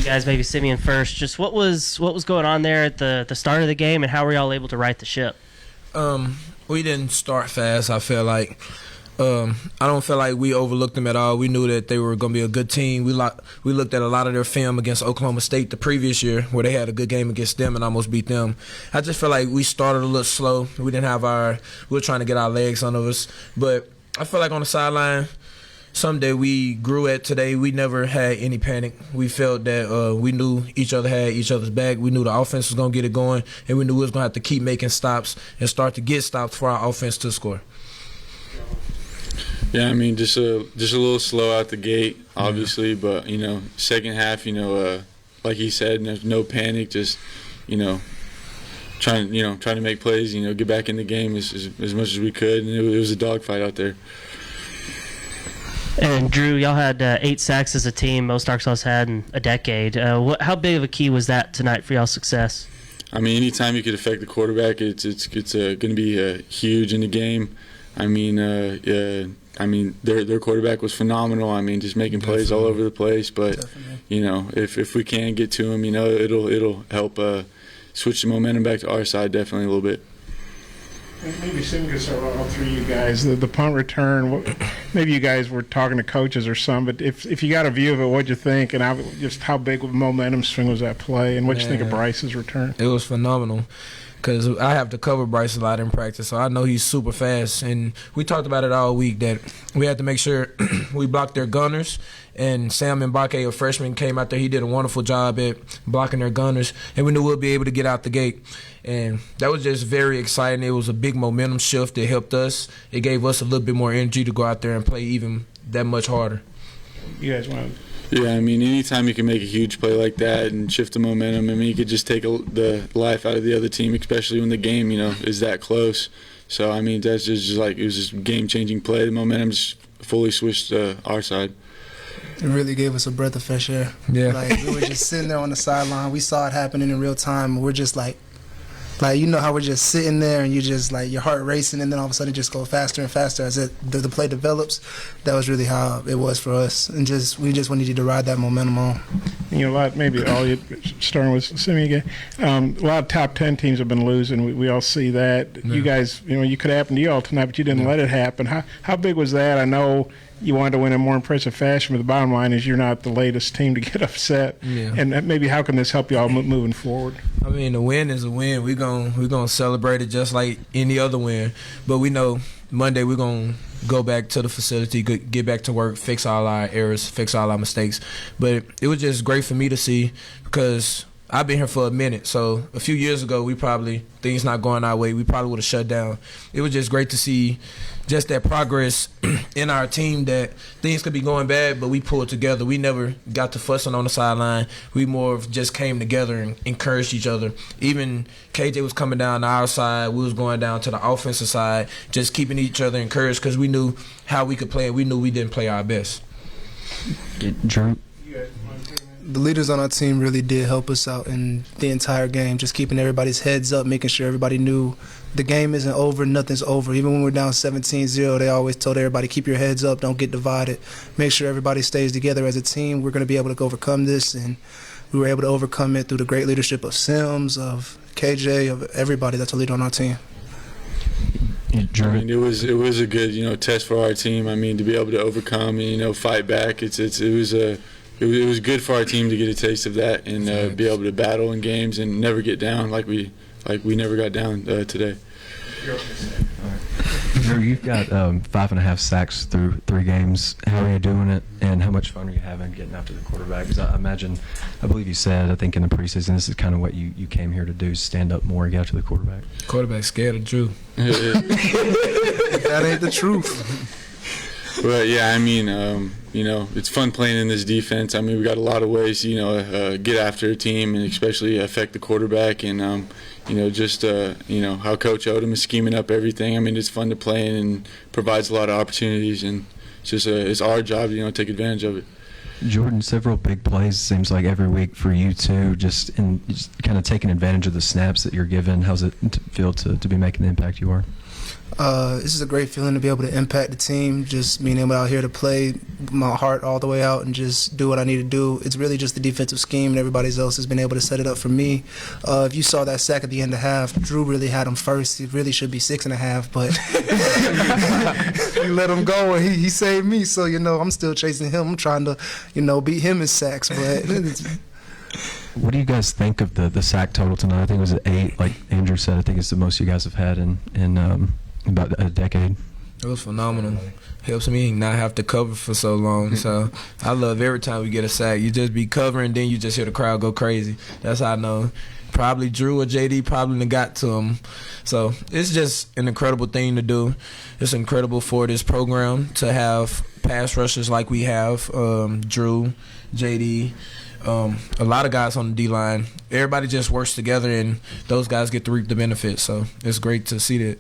guys, maybe Simeon first. Just what was going on there at the start of the game, and how were y'all able to right the ship? We didn't start fast. I feel like I don't feel like we overlooked them at all. We knew that they were going to be a good team. We looked at a lot of their film against Oklahoma State the previous year, where they had a good game against them and almost beat them. I just feel like we started a little slow. We were trying to get our legs under us, but I feel like on the sideline, someday we grew at today. We never had any panic. We felt that we knew each other had each other's back. We knew the offense was going to get it going, and we knew we was going to have to keep making stops and start to get stops for our offense to score. Yeah, I mean, just a little slow out the gate, obviously, but second half, like he said, there's no panic, just trying to make plays, get back in the game as much as we could, and it was a dogfight out there. And Drew, y'all had 8 sacks as a team, most Arkansas had in a decade. How big of a key was that tonight for y'all's success? I mean, anytime you could affect the quarterback, it's going to be huge in the game. I mean, their quarterback was phenomenal. I mean, just making plays all over the place. But if we can get to him, it'll help switch the momentum back to our side definitely a little bit. Maybe Sim could start all three of you guys. The punt return, maybe you guys were talking to coaches or some, but if you got a view of it, what'd you think? And just how big of a momentum swing was that play? And what'd you think of Bryce's return? It was phenomenal, because I have to cover Bryce a lot in practice, so I know he's super fast. And we talked about it all week, that we had to make sure we blocked their gunners. And Sam Mbake, a freshman, came out there. He did a wonderful job at blocking their gunners, and we knew we'll be able to get out the gate. And that was just very exciting. It was a big momentum shift that helped us. It gave us a little bit more energy to go out there and play even that much harder. You guys want to? Yeah, I mean, anytime you can make a huge play like that and shift the momentum, I mean, you could just take the life out of the other team, especially when the game, is that close. So, I mean, that's just like, it was just a game-changing play. The momentum just fully switched to our side. It really gave us a breath of fresh air. Yeah. Like, we were just sitting there on the sideline. We saw it happening in real time. We're just like how we're just sitting there and you just like your heart racing, and then all of a sudden it just goes faster and faster as the play develops. That was really how it was for us, and we just wanted to ride that momentum on. Maybe all you starting with Simeon again. A lot of top 10 teams have been losing. We all see that. Yeah. You guys, you could happen to you all tonight, but you didn't let it happen. How big was that? I know you wanted to win in more impressive fashion, but the bottom line is you're not the latest team to get upset. Yeah. And maybe how can this help you all moving forward? I mean, the win is a win. We're gonna celebrate it just like any other win. But we know Monday we're gonna go back to the facility, get back to work, fix all our errors, fix all our mistakes. But it was just great for me to see, because I've been here for a minute. So a few years ago, things not going our way, we probably would have shut down. It was just great to see just that progress in our team, that things could be going bad, but we pulled together. We never got to fussing on the sideline. We more of just came together and encouraged each other. Even KJ was coming down to our side. We was going down to the offensive side, just keeping each other encouraged, because we knew how we could play, and we knew we didn't play our best. Drew? The leaders on our team really did help us out in the entire game, just keeping everybody's heads up, making sure everybody knew the game isn't over, nothing's over. Even when we're down 17-0, they always told everybody, keep your heads up, don't get divided. Make sure everybody stays together as a team. We're going to be able to overcome this, and we were able to overcome it through the great leadership of Sims, of KJ, of everybody that's a leader on our team. I mean, it was a good test for our team. I mean, to be able to overcome and fight back, it was good for our team to get a taste of that and be able to battle in games and never get down like we never got down today. Drew, you've got 5.5 sacks through 3 games. How are you doing it, and how much fun are you having getting after the quarterback? Because I believe you said, I think in the preseason, this is kind of what you came here to do, stand up more, get after the quarterback. Quarterback's scared of Drew. That ain't the truth. But yeah, I mean, it's fun playing in this defense. I mean, we got a lot of ways, get after a team and especially affect the quarterback, and how Coach Odom is scheming up everything. I mean, it's fun to play in and provides a lot of opportunities, and it's our job to take advantage of it. Jordan, several big plays seems like every week for you too, just kind of taking advantage of the snaps that you're given. How's it feel to be making the impact you are? This is a great feeling to be able to impact the team, just being able out here to play my heart all the way out and just do what I need to do. It's really just the defensive scheme, and everybody else has been able to set it up for me. If you saw that sack at the end of half, Drew really had him first. It really should be 6.5, but he let him go, and he saved me. So, I'm still chasing him. I'm trying to, beat him in sacks, but What do you guys think of the sack total tonight? I think it was at 8. Like Andrew said, I think it's the most you guys have had in about a decade. It was phenomenal. Helps me not have to cover for so long. So I love every time we get a sack. You just be covering, then you just hear the crowd go crazy. That's how I know. Probably Drew or JD probably got to him. So it's just an incredible thing to do. It's incredible for this program to have pass rushers like we have, Drew, JD, a lot of guys on the D-line. Everybody just works together, and those guys get to reap the benefits. So it's great to see that.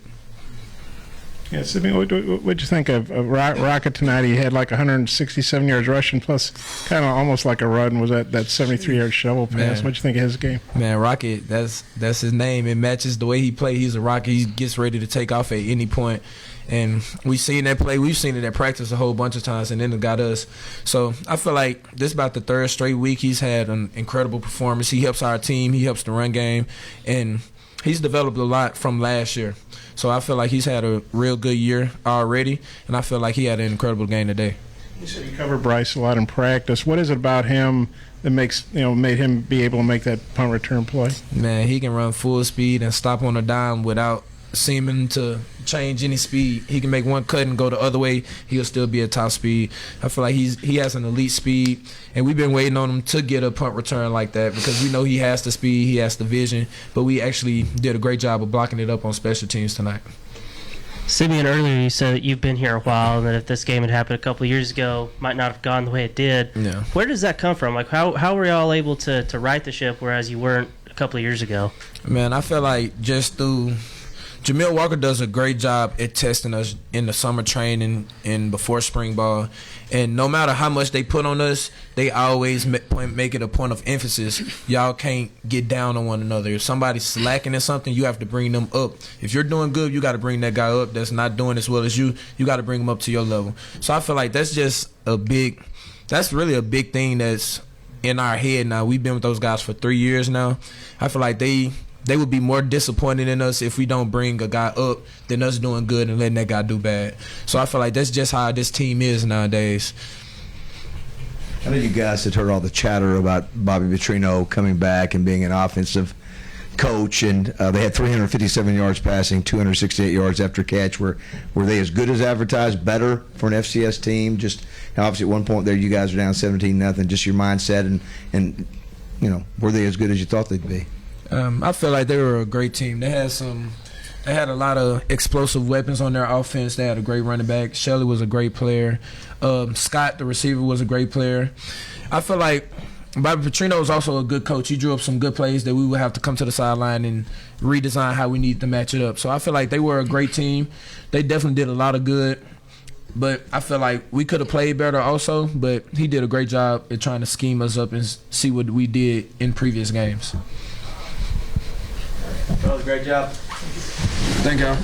Yeah, Simeon, what'd you think of Rocket tonight? He had like 167 yards rushing, plus kind of almost like a run was that 73-yard shovel pass. What'd you think of his game? Man, Rocket, that's his name. It matches the way he plays. He's a Rocket. He gets ready to take off at any point. And we've seen that play. We've seen it at practice a whole bunch of times, and then it got us. So I feel like this is about the third straight week he's had an incredible performance. He helps our team. He helps the run game. And he's developed a lot from last year. So I feel like he's had a real good year already, and I feel like he had an incredible game today. You said you covered Bryce a lot in practice. What is it about him that made him be able to make that punt return play? Man, he can run full speed and stop on a dime without seeming to change any speed. He can make one cut and go the other way. He'll still be at top speed. I feel like he has an elite speed, and we've been waiting on him to get a punt return like that because we know he has the speed, he has the vision, but we actually did a great job of blocking it up on special teams tonight. Simeon, earlier you said that you've been here a while and that if this game had happened a couple of years ago, might not have gone the way it did. Yeah. Where does that come from? Like, how were y'all able to right the ship whereas you weren't a couple of years ago? Man, I feel like just through Jamil Walker does a great job at testing us in the summer training and before spring ball. And no matter how much they put on us, they always make it a point of emphasis. Y'all can't get down on one another. If somebody's slacking at something, you have to bring them up. If you're doing good, you got to bring that guy up that's not doing as well as you. You got to bring him up to your level. So I feel like that's really a big thing that's in our head now. We've been with those guys for 3 years now. I feel like they would be more disappointed in us if we don't bring a guy up than us doing good and letting that guy do bad. So I feel like that's just how this team is nowadays. I know you guys had heard all the chatter about Bobby Petrino coming back and being an offensive coach, and they had 357 yards passing, 268 yards after catch. Were they as good as advertised, better for an FCS team? Just obviously at one point there you guys are down 17-0. Just your mindset and were they as good as you thought they'd be? I feel like they were a great team. They had a lot of explosive weapons on their offense. They had a great running back. Shelley was a great player. Scott, the receiver, was a great player. I feel like Bobby Petrino is also a good coach. He drew up some good plays that we would have to come to the sideline and redesign how we need to match it up. So I feel like they were a great team. They definitely did a lot of good. But I feel like we could have played better also, but he did a great job at trying to scheme us up and see what we did in previous games. That was a great job. Thank y'all.